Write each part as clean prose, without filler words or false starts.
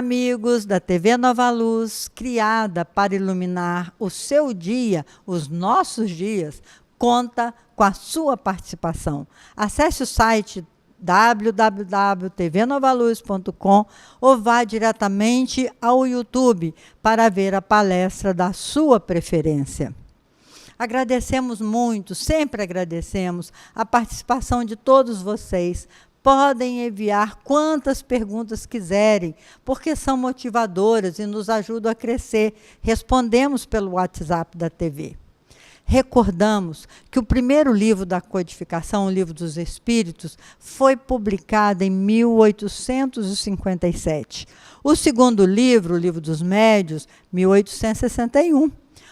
amigos da TV Nova Luz, criada para iluminar o seu dia, os nossos dias, conta com a sua participação. Acesse o site www.tvnovaluz.com ou vá diretamente ao YouTube para ver a palestra da sua preferência. Agradecemos muito, sempre agradecemos a participação de todos vocês. Podem enviar quantas perguntas quiserem, porque são motivadoras e nos ajudam a crescer. Respondemos pelo WhatsApp da TV. Recordamos que o primeiro livro da codificação, o Livro dos Espíritos, foi publicado em 1857. O segundo livro, o Livro dos Médiuns, 1861.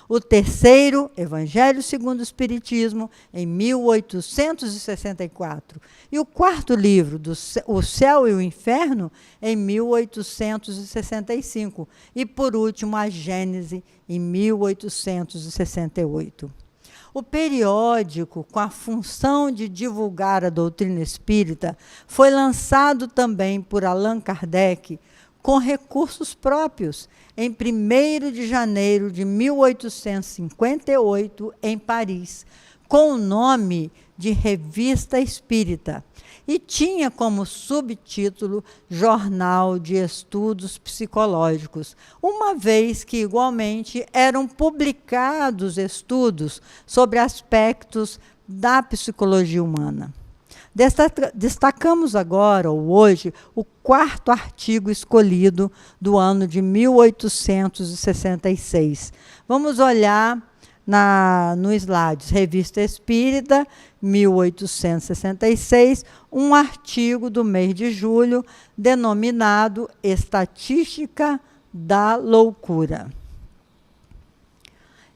O terceiro, Evangelho segundo o Espiritismo, em 1864. E o quarto livro, O Céu e o Inferno, em 1865. E, por último, a Gênese, em 1868. O periódico, com a função de divulgar a doutrina espírita, foi lançado também por Allan Kardec, com recursos próprios, em 1º de janeiro de 1858, em Paris, com o nome de Revista Espírita, e tinha como subtítulo Jornal de Estudos Psicológicos, uma vez que, igualmente, eram publicados estudos sobre aspectos da psicologia humana. Destacamos agora, ou hoje, o 4º artigo escolhido do ano de 1866. Vamos olhar no slide, Revista Espírita, 1866, um artigo do mês de julho, denominado Estatística da Loucura.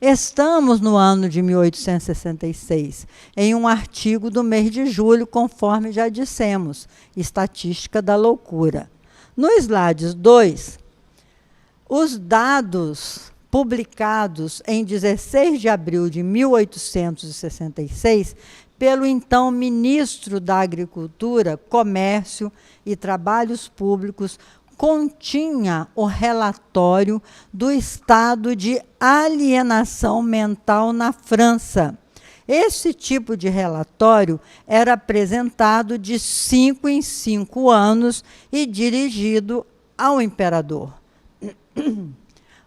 Estamos no ano de 1866, em um artigo do mês de julho, conforme já dissemos, Estatística da Loucura. No slide 2, os dados publicados em 16 de abril de 1866, pelo então ministro da Agricultura, Comércio e Trabalhos Públicos, continha o relatório do estado de alienação mental na França. Esse tipo de relatório era apresentado de 5 em 5 anos e dirigido ao imperador.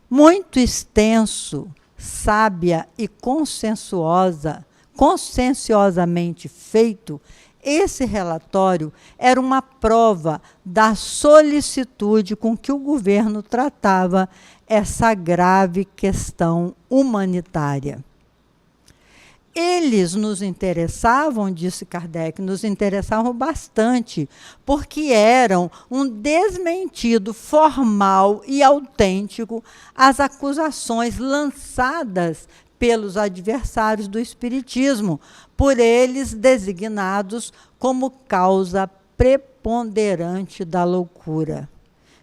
Muito extenso, sábia e conscienciosamente feito, esse relatório era uma prova da solicitude com que o governo tratava essa grave questão humanitária. Eles nos interessavam, disse Kardec, nos interessavam bastante, porque eram um desmentido formal e autêntico às acusações lançadas pelos adversários do Espiritismo, por eles designados como causa preponderante da loucura.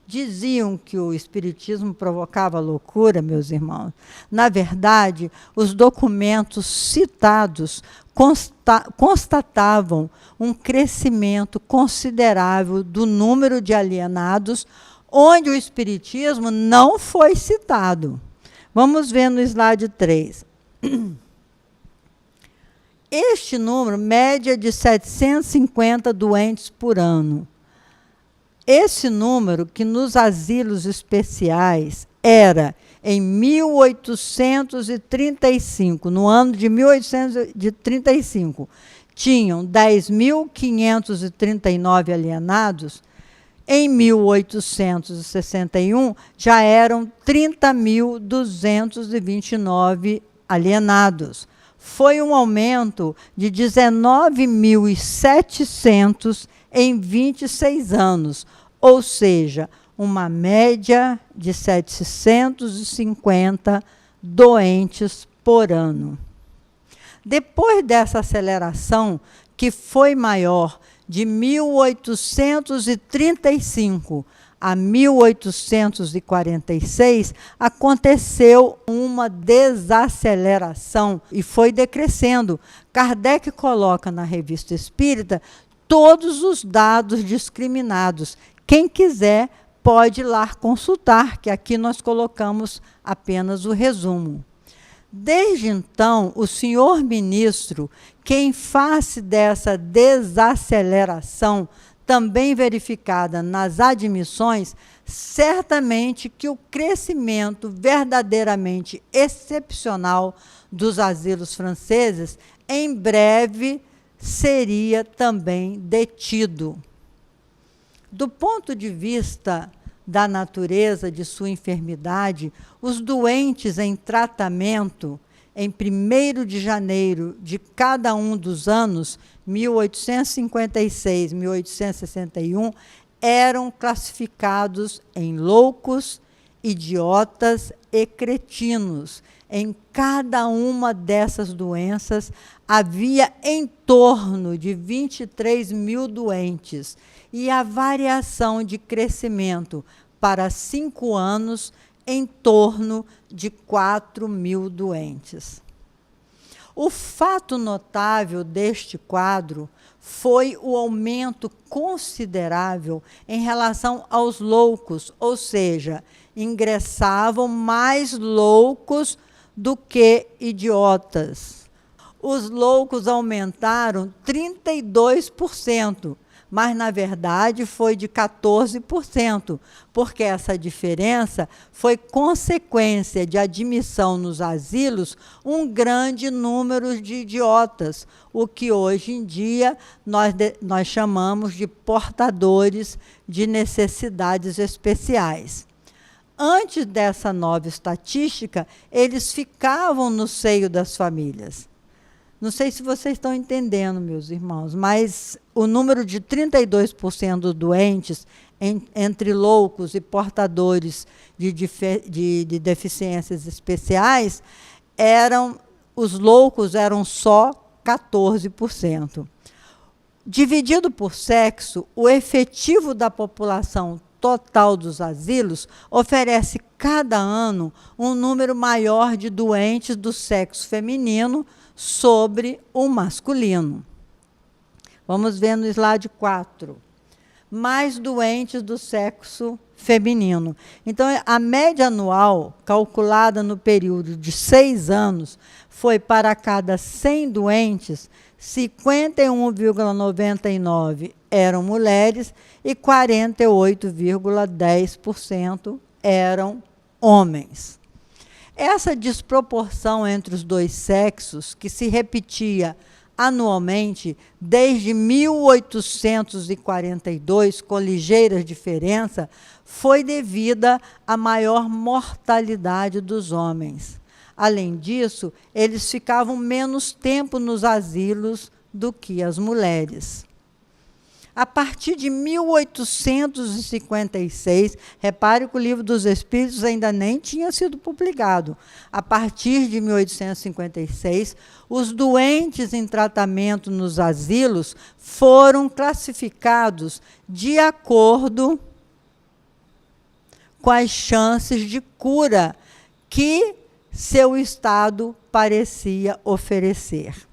Diziam que o Espiritismo provocava loucura, meus irmãos. Na verdade, os documentos citados constatavam um crescimento considerável do número de alienados, onde o Espiritismo não foi citado. Vamos ver no slide 3. Este número, média de 750 doentes por ano. Esse número, que nos asilos especiais era, em 1835, no ano de 1835, tinham 10.539 alienados, em 1861 já eram 30.229 alienados. Foi um aumento de 19.700 em 26 anos, ou seja, uma média de 750 doentes por ano. Depois dessa aceleração, que foi maior de 1835 a 1846, aconteceu uma desaceleração e foi decrescendo. Kardec coloca na Revista Espírita todos os dados discriminados. Quem quiser pode ir lá consultar, que aqui nós colocamos apenas o resumo. Desde então, o senhor ministro, que em face dessa desaceleração, também verificada nas admissões, certamente que o crescimento verdadeiramente excepcional dos asilos franceses, em breve seria também detido. Do ponto de vista da natureza de sua enfermidade, os doentes em tratamento, em 1º de janeiro de cada um dos anos, 1856, 1861, eram classificados em loucos, idiotas e cretinos. Em cada uma dessas doenças, havia em torno de 23 mil doentes, e a variação de crescimento para 5 anos em torno de 4 mil doentes. O fato notável deste quadro foi o aumento considerável em relação aos loucos, ou seja, ingressavam mais loucos do que idiotas. Os loucos aumentaram 32%, mas, na verdade, foi de 14%, porque essa diferença foi consequência de admissão nos asilos um grande número de idiotas, o que hoje em dia nós chamamos de portadores de necessidades especiais. Antes dessa nova estatística, eles ficavam no seio das famílias. Não sei se vocês estão entendendo, meus irmãos, mas o número de 32% dos doentes, entre loucos e portadores de deficiências especiais, os loucos eram só 14%. Dividido por sexo, o efetivo da população total dos asilos oferece cada ano um número maior de doentes do sexo feminino sobre o masculino. Vamos ver no slide 4. Mais doentes do sexo feminino. Então, a média anual, calculada no período de 6 anos, foi para cada 100 doentes, 51,99 eram mulheres e 48,10% eram homens. Essa desproporção entre os dois sexos, que se repetia anualmente desde 1842, com ligeiras diferenças, foi devida à maior mortalidade dos homens. Além disso, eles ficavam menos tempo nos asilos do que as mulheres. A partir de 1856, repare que o Livro dos Espíritos ainda nem tinha sido publicado. A partir de 1856, os doentes em tratamento nos asilos foram classificados de acordo com as chances de cura que seu estado parecia oferecer.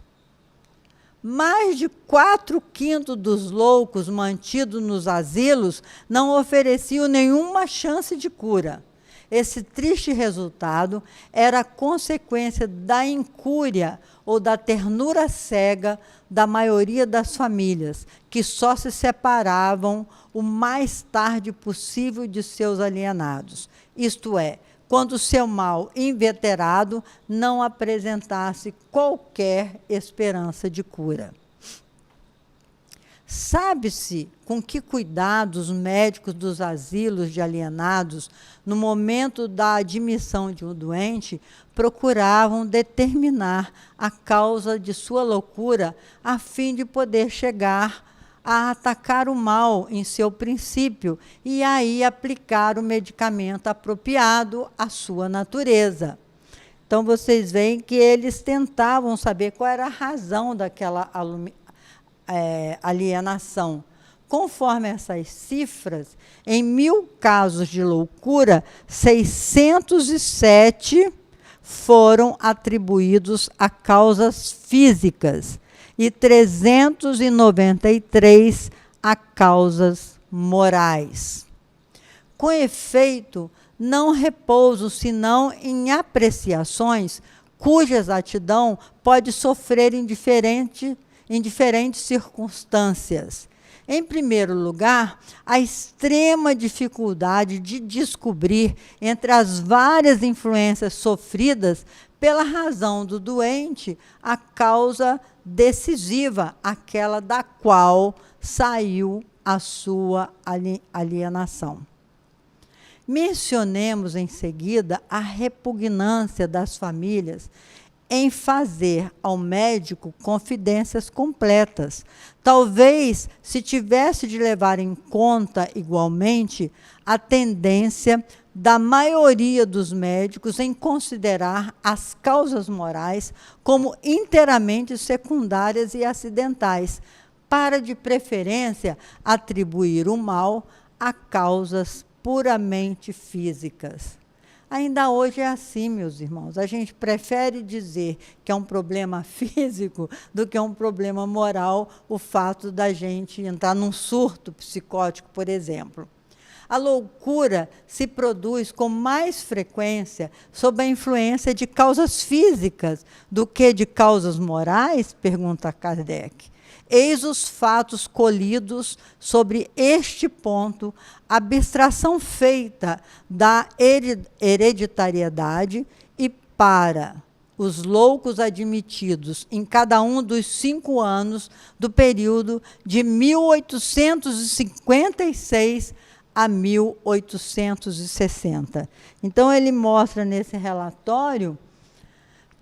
Mais de 4/5 dos loucos mantidos nos asilos não ofereciam nenhuma chance de cura. Esse triste resultado era consequência da incúria ou da ternura cega da maioria das famílias, que só se separavam o mais tarde possível de seus alienados. Isto é, quando seu mal inveterado não apresentasse qualquer esperança de cura. Sabe-se com que cuidado os médicos dos asilos de alienados, no momento da admissão de um doente, procuravam determinar a causa de sua loucura, a fim de poder chegar a atacar o mal em seu princípio e aí aplicar o medicamento apropriado à sua natureza. Então, vocês veem que eles tentavam saber qual era a razão daquela alienação. Conforme essas cifras, em 1000 casos de loucura, 607 foram atribuídos a causas físicas e 393 a causas morais. Com efeito, não repouso senão em apreciações cuja exatidão pode sofrer em diferentes circunstâncias. Em primeiro lugar, a extrema dificuldade de descobrir entre as várias influências sofridas pela razão do doente a causa decisiva, aquela da qual saiu a sua alienação. Mencionemos em seguida a repugnância das famílias em fazer ao médico confidências completas. Talvez se tivesse de levar em conta igualmente a tendência da maioria dos médicos em considerar as causas morais como inteiramente secundárias e acidentais, para, de preferência, atribuir o mal a causas puramente físicas. Ainda hoje é assim, meus irmãos. A gente prefere dizer que é um problema físico do que é um problema moral, o fato da gente entrar num surto psicótico, por exemplo. A loucura se produz com mais frequência sob a influência de causas físicas do que de causas morais, pergunta Kardec. Eis os fatos colhidos sobre este ponto, a abstração feita da hereditariedade e para os loucos admitidos em cada um dos 5 anos do período de 1856 a 1860. Então, ele mostra nesse relatório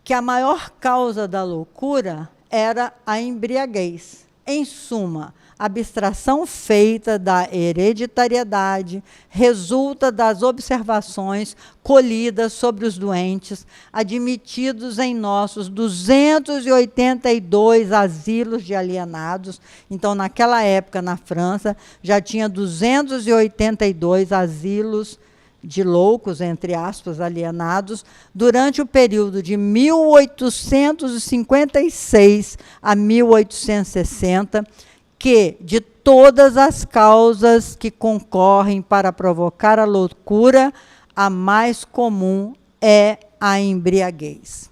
que a maior causa da loucura era a embriaguez. Em suma, a abstração feita da hereditariedade resulta das observações colhidas sobre os doentes admitidos em nossos 282 asilos de alienados. Então, naquela época, na França, já tinha 282 asilos de loucos, entre aspas, alienados, durante o período de 1856 a 1860, que, de todas as causas que concorrem para provocar a loucura, a mais comum é a embriaguez.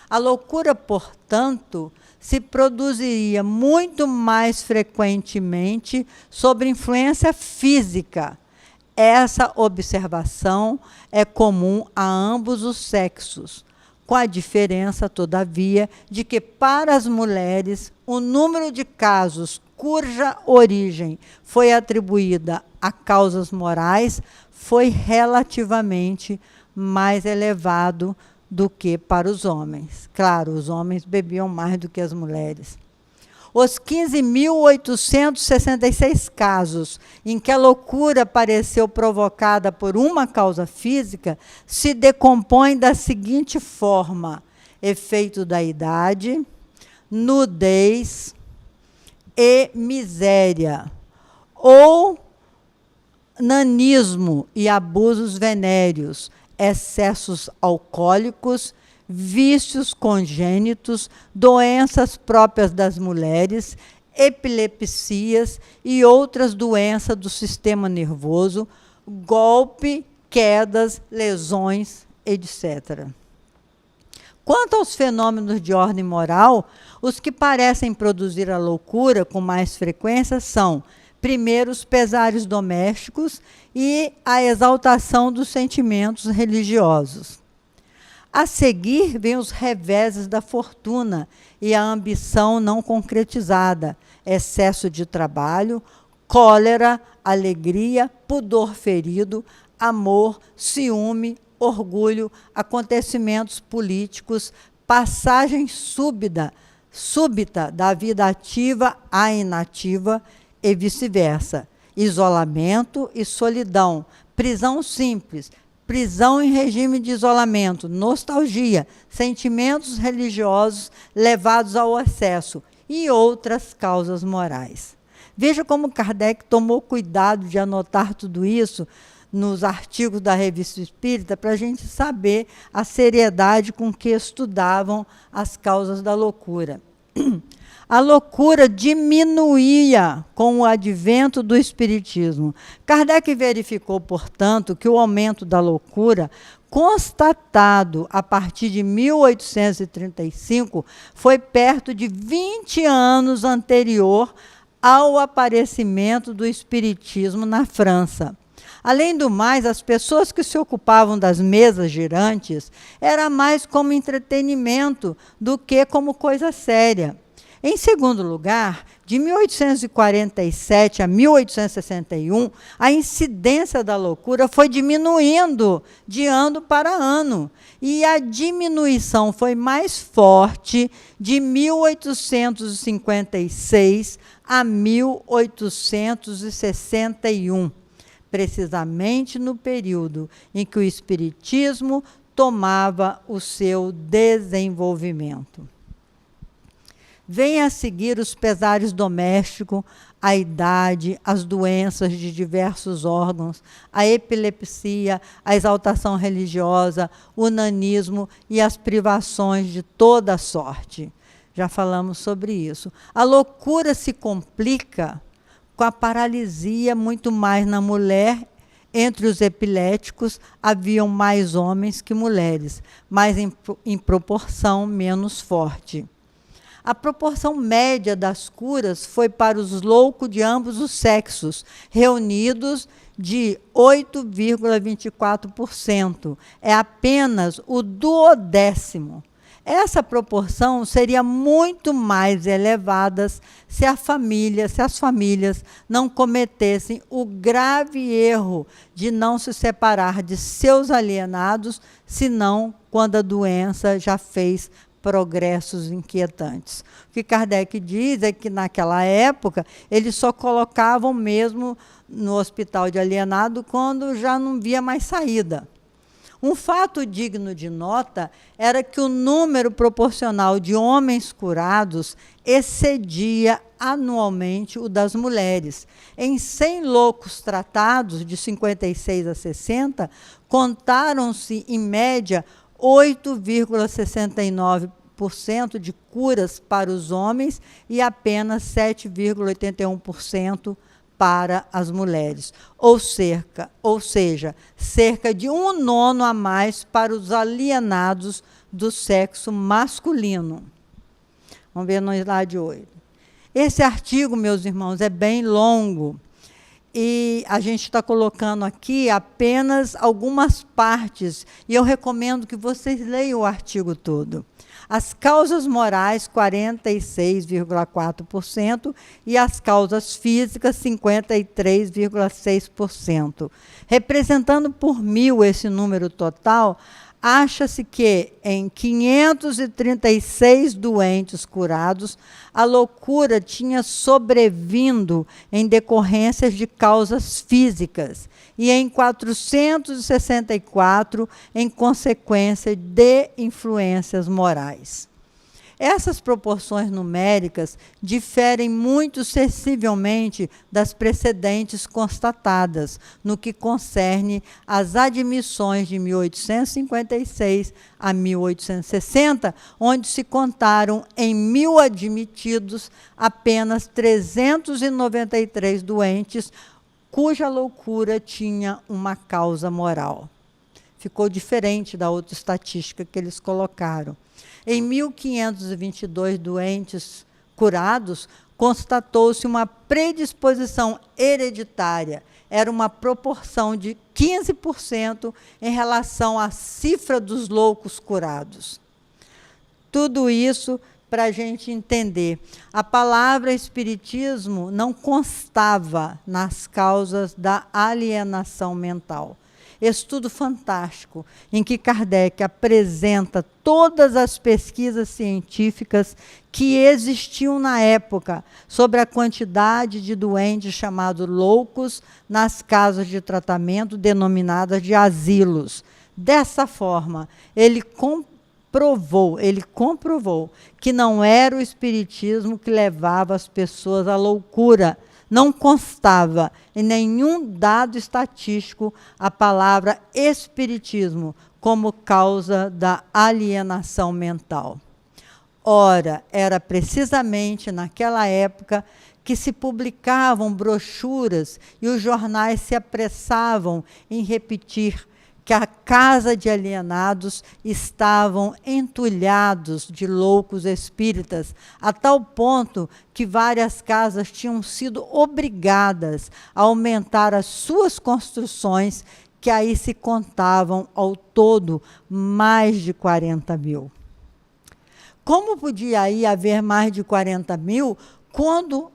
A loucura, portanto, se produziria muito mais frequentemente sob influência física. Essa observação é comum a ambos os sexos, com a diferença, todavia, de que, para as mulheres, o número de casos cuja origem foi atribuída a causas morais foi relativamente mais elevado do que para os homens. Claro, os homens bebiam mais do que as mulheres. Os 15.866 casos em que a loucura pareceu provocada por uma causa física se decompõem da seguinte forma: efeito da idade, nudez e miséria, ou nanismo e abusos venéreos, excessos alcoólicos, vícios congênitos, doenças próprias das mulheres, epilepsias e outras doenças do sistema nervoso, golpe, quedas, lesões, etc. Quanto aos fenômenos de ordem moral, os que parecem produzir a loucura com mais frequência são, primeiro, os pesares domésticos e a exaltação dos sentimentos religiosos. A seguir, vêm os reveses da fortuna e a ambição não concretizada, excesso de trabalho, cólera, alegria, pudor ferido, amor, ciúme, orgulho, acontecimentos políticos, passagem súbita da vida ativa à inativa e vice-versa, isolamento e solidão, prisão simples, prisão em regime de isolamento, nostalgia, sentimentos religiosos levados ao excesso e outras causas morais. Veja como Kardec tomou cuidado de anotar tudo isso nos artigos da Revista Espírita para a gente saber a seriedade com que estudavam as causas da loucura. A loucura diminuía com o advento do espiritismo. Kardec verificou, portanto, que o aumento da loucura, constatado a partir de 1835, foi perto de 20 anos anterior ao aparecimento do espiritismo na França. Além do mais, as pessoas que se ocupavam das mesas girantes era mais como entretenimento do que como coisa séria. Em segundo lugar, de 1847 a 1861, a incidência da loucura foi diminuindo de ano para ano. E a diminuição foi mais forte de 1856 a 1861, precisamente no período em que o espiritismo tomava o seu desenvolvimento. Vem a seguir os pesares domésticos, a idade, as doenças de diversos órgãos, a epilepsia, a exaltação religiosa, o nanismo e as privações de toda sorte. Já falamos sobre isso. A loucura se complica com a paralisia muito mais na mulher. Entre os epiléticos, haviam mais homens que mulheres, mas em proporção menos forte. A proporção média das curas foi para os loucos de ambos os sexos, reunidos de 8,24%. É apenas o duodécimo. Essa proporção seria muito mais elevada se as famílias não cometessem o grave erro de não se separar de seus alienados, senão quando a doença já fez progressos inquietantes. O que Kardec diz é que, naquela época, eles só colocavam mesmo no hospital de alienado quando já não via mais saída. Um fato digno de nota era que o número proporcional de homens curados excedia anualmente o das mulheres. Em 100 loucos tratados, de 56 a 60, contaram-se, em média, 8,69% de curas para os homens e apenas 7,81% para as mulheres, ou seja, cerca de 1/9 a mais para os alienados do sexo masculino. Vamos ver no slide 8. Esse artigo, meus irmãos, é bem longo, e a gente está colocando aqui apenas algumas partes, e eu recomendo que vocês leiam o artigo todo. As causas morais, 46,4%, e as causas físicas, 53,6%. Representando por 1.000 esse número total, acha-se que, em 536 doentes curados, a loucura tinha sobrevindo em decorrências de causas físicas e em 464 em consequência de influências morais. Essas proporções numéricas diferem muito sensivelmente das precedentes constatadas, no que concerne às admissões de 1856 a 1860, onde se contaram em 1.000 admitidos apenas 393 doentes, cuja loucura tinha uma causa moral. Ficou diferente da outra estatística que eles colocaram. Em 1.522 doentes curados, constatou-se uma predisposição hereditária. Era uma proporção de 15% em relação à cifra dos loucos curados. Tudo isso para a gente entender. A palavra espiritismo não constava nas causas da alienação mental. Estudo fantástico, em que Kardec apresenta todas as pesquisas científicas que existiam na época sobre a quantidade de doentes chamados loucos nas casas de tratamento denominadas de asilos. Dessa forma, ele comprovou que não era o espiritismo que levava as pessoas à loucura. Não constava em nenhum dado estatístico a palavra espiritismo como causa da alienação mental. Ora, era precisamente naquela época que se publicavam brochuras e os jornais se apressavam em repetir que a casa de alienados estavam entulhados de loucos espíritas, a tal ponto que várias casas tinham sido obrigadas a aumentar as suas construções, que aí se contavam ao todo mais de 40 mil. Como podia aí haver mais de 40 mil quando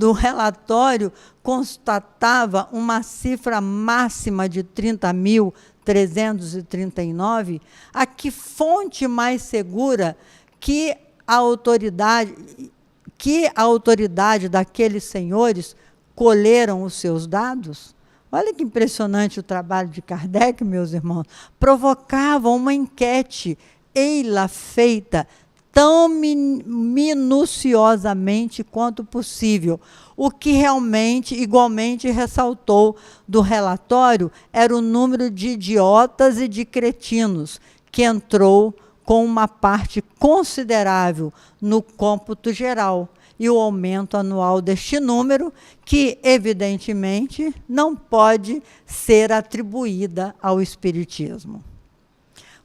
o relatório constatava uma cifra máxima de 30.339, a que fonte mais segura que a autoridade daqueles senhores colheram os seus dados? Olha que impressionante o trabalho de Kardec, meus irmãos. Provocava uma enquete, ei-la feita, tão minuciosamente quanto possível. O que realmente, igualmente, ressaltou do relatório era o número de idiotas e de cretinos, que entrou com uma parte considerável no cômputo geral, e o aumento anual deste número, que, evidentemente, não pode ser atribuída ao Espiritismo.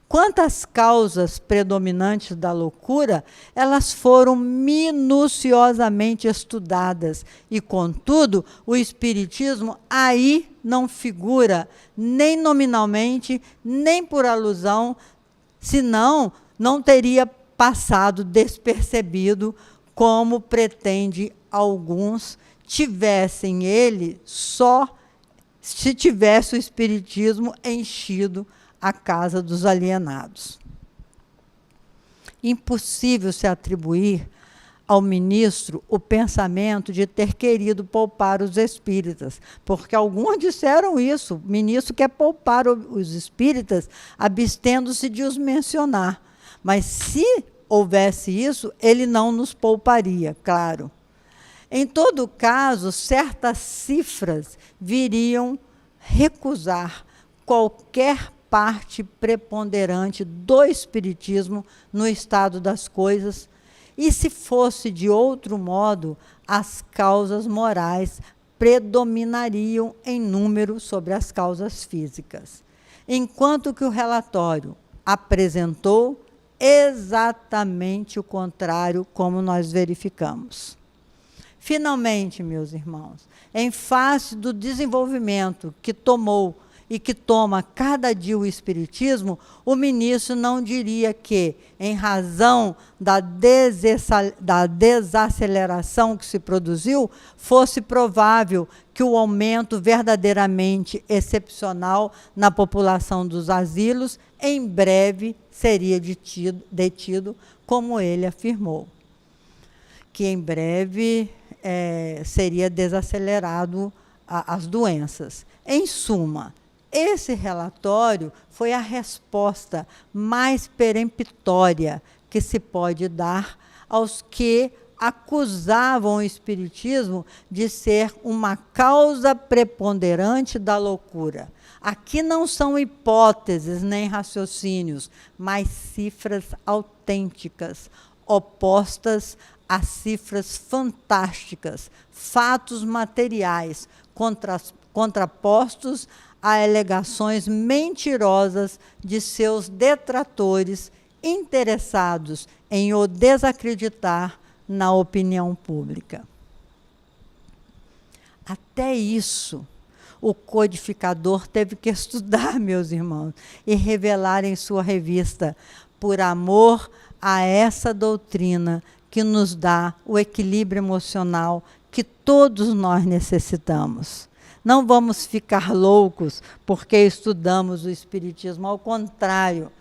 Quanto às causas predominantes da loucura, elas foram minuciosamente estudadas e, contudo, o Espiritismo aí não figura nem nominalmente, nem por alusão, senão não teria passado despercebido, como pretende alguns, tivessem ele só se tivesse o Espiritismo enchido a casa dos alienados. Impossível se atribuir ao ministro o pensamento de ter querido poupar os espíritas, porque alguns disseram isso, o ministro quer poupar os espíritas, abstendo-se de os mencionar. Mas se houvesse isso, ele não nos pouparia, claro. Em todo caso, certas cifras viriam recusar qualquer parte preponderante do Espiritismo no estado das coisas, e se fosse de outro modo, as causas morais predominariam em número sobre as causas físicas. Enquanto que o relatório apresentou exatamente o contrário, como nós verificamos. Finalmente, meus irmãos, em face do desenvolvimento que tomou e que toma cada dia o Espiritismo, o ministro não diria que, em razão da desaceleração que se produziu, fosse provável que o aumento verdadeiramente excepcional na população dos asilos em breve seria detido, como ele afirmou, que em breve seria desacelerado as doenças. Em suma, esse relatório foi a resposta mais peremptória que se pode dar aos que acusavam o Espiritismo de ser uma causa preponderante da loucura. Aqui não são hipóteses nem raciocínios, mas cifras autênticas, opostas a cifras fantásticas, fatos materiais, contrapostos a alegações mentirosas de seus detratores interessados em o desacreditar na opinião pública. Até isso, o codificador teve que estudar, meus irmãos, e revelar em sua revista, por amor a essa doutrina que nos dá o equilíbrio emocional que todos nós necessitamos. Não vamos ficar loucos porque estudamos o Espiritismo, ao contrário.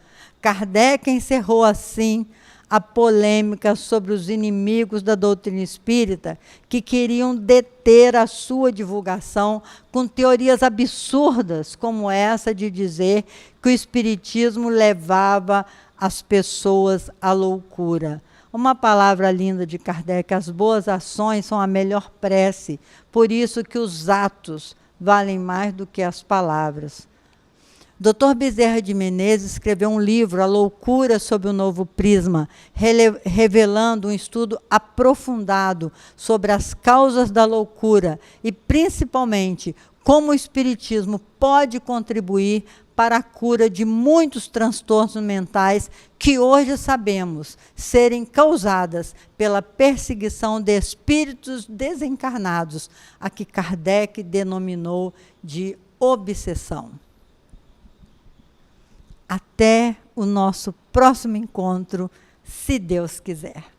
Kardec encerrou assim a polêmica sobre os inimigos da doutrina espírita que queriam deter a sua divulgação com teorias absurdas, como essa de dizer que o Espiritismo levava as pessoas à loucura. Uma palavra linda de Kardec: as boas ações são a melhor prece, por isso que os atos valem mais do que as palavras. Dr. Bezerra de Menezes escreveu um livro, A Loucura sob o Novo Prisma, revelando um estudo aprofundado sobre as causas da loucura e, principalmente, como o espiritismo pode contribuir para a cura de muitos transtornos mentais que hoje sabemos serem causadas pela perseguição de espíritos desencarnados, a que Kardec denominou de obsessão. Até o nosso próximo encontro, se Deus quiser.